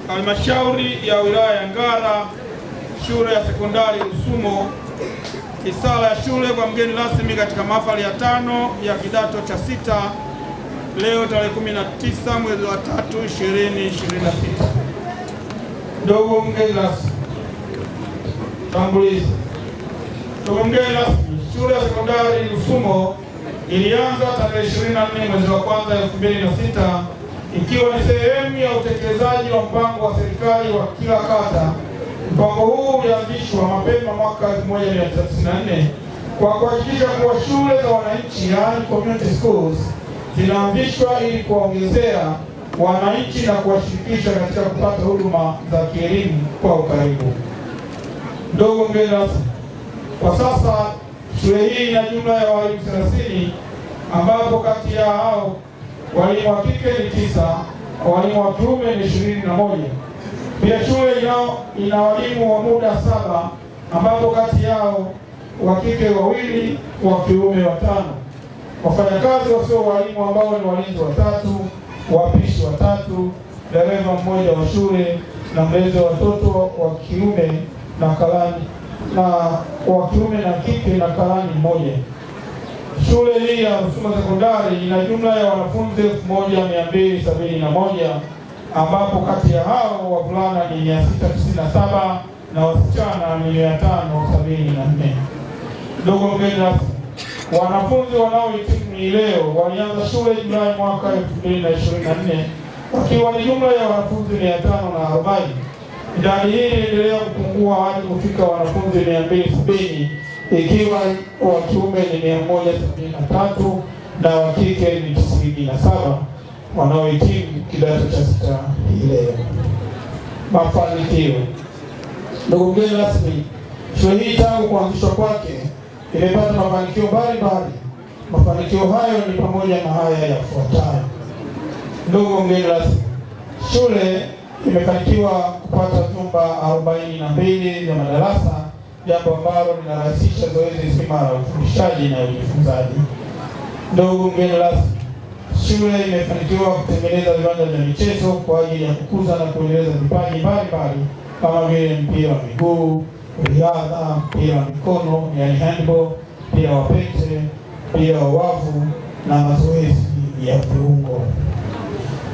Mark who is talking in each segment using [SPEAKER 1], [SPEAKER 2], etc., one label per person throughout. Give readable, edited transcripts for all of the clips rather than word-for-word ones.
[SPEAKER 1] Halmashauri ya wilaya ya Ngara, shule ya sekondari Rusumo, risala ya shule kwa mgeni rasmi katika mahafali ya 5 ya kidato cha 6 leo tarehe 19 mwezi wa 3 2026. Ndugu mgeni rasmi, tambulizi. Ndugu mgeni rasmi, shule ya sekondari Rusumo ilianza tarehe 24 mwezi wa 1 2006 ikiwa ni sehemu ya utekelezaji wa mpango wa serikali wa kila kata. Mpango huu ulianzishwa mapema mwaka 1994 kwa kuhakikisha kuwa shule za wananchi, yaani community schools, zinaanzishwa ili kuwaongezea wananchi na kuwashirikisha katika kupata huduma za kielimu kwa ukaribu. Ndugu mgeni rasmi, kwa sasa shule hii ina jumla ya walimu 30 ambapo kati ya hao walimu wa kike ni 9, walimu wa kiume ni 21. Pia shule ina walimu wa muda 7 ambapo kati yao wa kike 2, wa kiume 5. Wafanyakazi wasio walimu ambao ni walinzi 3, wapishi 3, dereva 1 wa shule na mlezi wa watoto wa kiume na karani na wa kiume na kike na karani 1. Shule hii ya Rusumo sekondari ina jumla ya wanafunzi 1271 ambapo kati ya hao wavulana ni 697 na wasichana ni 574. Ndugu mgeni rasmi, wanafunzi wanaohitimu leo walianza shule Julai mwaka 2024 wakiwa ni jumla ya wanafunzi 540. Idadi hii inaendelea kupungua hadi kufika wanafunzi 270 ikiwa wa kiume ni 173 na wa kike ni 97 wanaohitimu kidato cha 6 hii leo. Mafanikio. Ndugu mgeni rasmi, shule hii tangu kuanzishwa kwake imepata mafanikio mbalimbali. Mafanikio hayo ni pamoja na haya yafuatayo. Ndugu mgeni rasmi, shule imefanikiwa kupata vyumba 42 vya madarasa, jambo ambalo linarahisisha zoezi zima la ufundishaji na ujifunzaji. Ndugu mgeni rasmi, shule imefanikiwa kutengeneza viwanja vya michezo kwa ajili ya kukuza na kuendeleza vipaji mbalimbali kama vile mpira wa miguu, riadha, mpira wa mikono yani handball, mpira wa pete, mpira wa wavu na mazoezi ya viungo.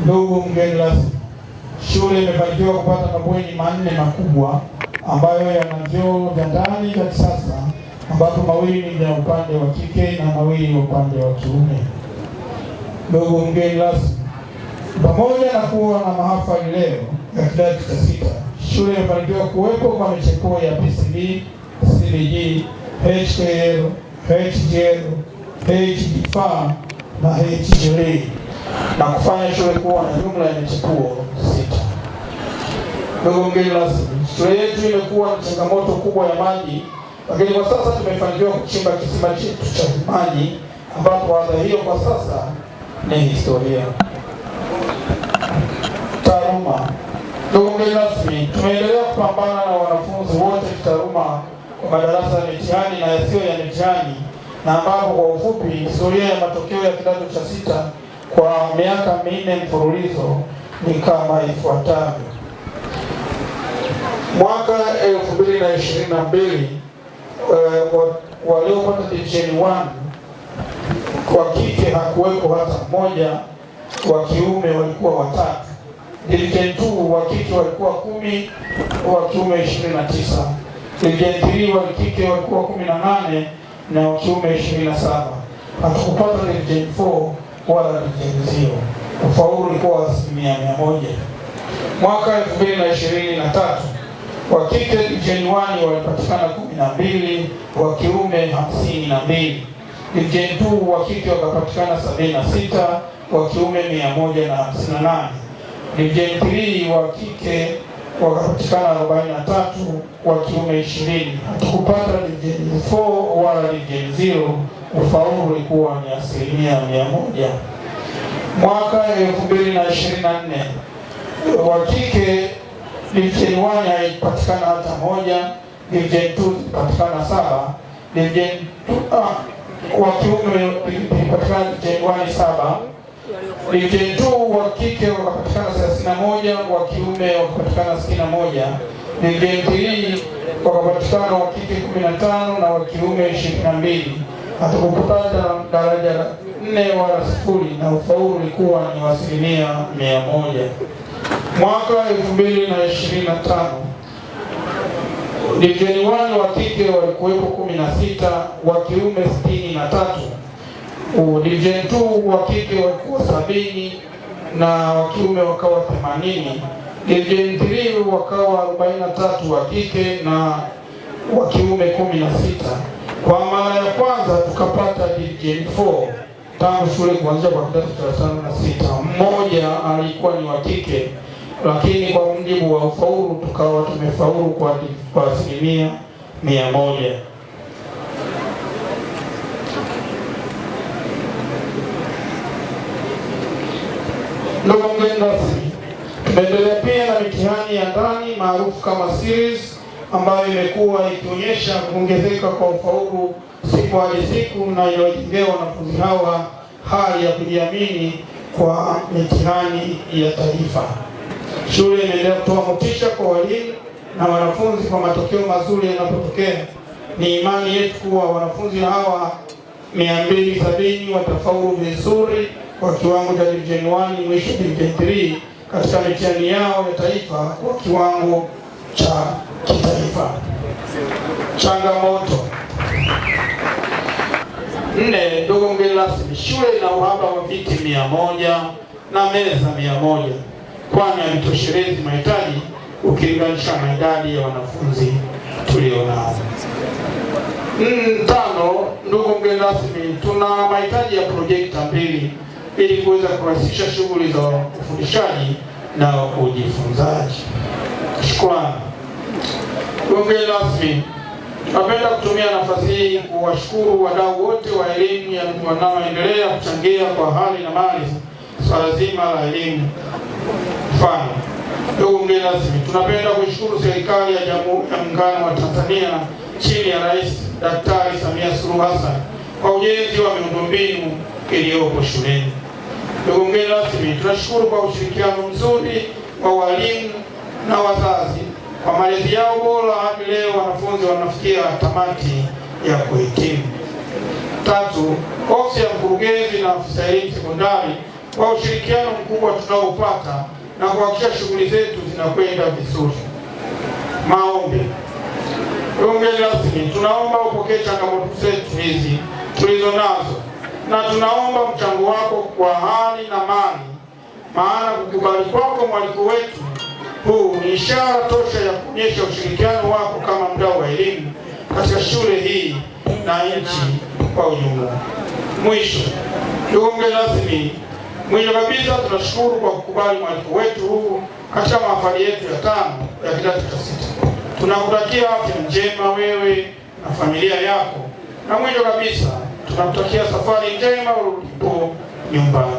[SPEAKER 1] Ndugu mgeni rasmi, shule imefanikiwa kupata mabweni 4 makubwa ambayo yana vyoo vya ndani vya kisasa ambapo 2 ni ya upande wa kike na 2 upande wa kiume. Ndugu mgeni rasmi, pamoja na kuwa na mahafali leo ya kidato cha 6, shule imefanikiwa kuwepo kwa michepuo ya PCB, CBG, HKL, HGL, HGF na HGL na kufanya shule kuwa na jumla ya michepuo 6. Ndugu mgeni rasmi, shule yetu imekuwa na changamoto kubwa ya maji, lakini kwa sasa tumefanikiwa kuchimba kisima chetu cha maji ambapo adha hiyo kwa sasa ni historia. Taaluma. Ndugu mgeni rasmi, tumeendelea kupambana na wanafunzi wote kitaaluma kwa madarasa ya mitihani na yasiyo ya mitihani, na ambapo kwa ufupi historia ya matokeo ya kidato cha 6 kwa miaka 4 mfululizo ni kama ifuatavyo. Mwaka 2022 waliopata division 1 kwa kike hakuwepo hata mmoja, wa kiume walikuwa 3. Division 2 wa kike walikuwa 10, wa kiume 29. Division 3 wa kike walikuwa 18 na wa kiume 27. Hatukupata Division 4 wala Division 0. Ufaulu ulikuwa 100%. Mwaka 2023 wa kike Division 1 walipatikana 12, wa kiume 52. Division 2 wa kike wakapatikana 76, wa kiume 158. Division 3 wa kike wakapatikana 43, wa kiume 20. Hatukupata Division 4 wala Division 0. Ufaulu ulikuwa ni 100%. Mwaka 2024 wa kike Division 1 haipatikana hata moja, Division 2 ilipatikana 7, Division 2 wa kiume ilipatikana Division 1 7, Division 2 wa kike wakapatikana 31, wa kiume wakapatikana 61. Division 3 wakapatikana wa kike 15 na wa kiume 22. Hatukupata daraja la 4 wala 0 na ufaulu ulikuwa ni 100%. Mwaka 2025 Division 1 wa kike walikuwepo 16, wa kiume 63. Division 2 wa kike walikuwa 70 na wa kiume wakawa 80. Division 3 wakawa 43 wa kike na wa kiume 16. Kwa mara ya kwanza tukapata Division 4 tangu shule kuanzia kwa kidato cha 5 na 6. Mmoja alikuwa ni wa kike, lakini kwa mujibu wa ufaulu tukawa tumefaulu kwa 100%. Ndugu mgeni rasmi, tumeendelea pia na mitihani ya ndani maarufu kama series, ambayo imekuwa ikionyesha kuongezeka kwa ufaulu siku hadi siku na inayojengea wanafunzi hawa hali ya kujiamini kwa mitihani ya taifa. Shule imeendelea kutoa motisha kwa walimu na wanafunzi kwa matokeo mazuri yanapotokea. Ni imani yetu kuwa wanafunzi hawa 270 watafaulu vizuri kwa kiwango cha Division 1 mwisho Division 3 katika mitihani yao ya taifa kwa kiwango cha kitaifa. Changamoto 4. Ndugu mgeni rasmi, shule ina uhaba wa viti 100 na meza 100, kwani havitoshelezi mahitaji ukilinganisha na idadi ya wanafunzi tulionao. 5. Ndugu mgeni rasmi, tuna mahitaji ya projekta 2 ili kuweza kurahisisha shughuli za ufundishaji na ujifunzaji. Shukrani. Ndugu mgeni rasmi, napenda kutumia nafasi hii kuwashukuru wadau wote wa elimu wanaoendelea kuchangia kwa hali na mali swala zima la elimu. Mfano, ndugu mgeni rasmi, tunapenda kuishukuru serikali ya Jamhuri ya Muungano wa Tanzania chini ya Rais Daktari Samia Suluhu Hassan kwa ujenzi wa miundombinu iliyopo shuleni. Ndugu mgeni rasmi, tunashukuru kwa ushirikiano mzuri wa walimu na wazazi kwa malezi yao bora hadi leo wanafunzi wanafikia tamati ya kuhitimu. 3. Ofisi ya mkurugenzi na afisa elimu sekondari kwa ushirikiano mkubwa tunaopata na kuhakikisha shughuli zetu zinakwenda vizuri. Maombi. Ndugu mgeni rasmi, tunaomba upokee changamoto zetu hizi tulizo nazo na tunaomba mchango wako kwa hali na mali, maana kukubali kwako mwaliko wetu huu ni ishara tosha ya kuonyesha ushirikiano wako kama mdau wa elimu katika shule hii na nchi kwa ujumla. Mwisho, ndugu mgeni rasmi, mwisho kabisa tunashukuru kwa kukubali mwaliko wetu huu katika mahafali yetu ya 5 ya kidato cha 6. Tunakutakia afya njema wewe na familia yako, na mwisho kabisa tunakutakia safari njema urudipo nyumbani.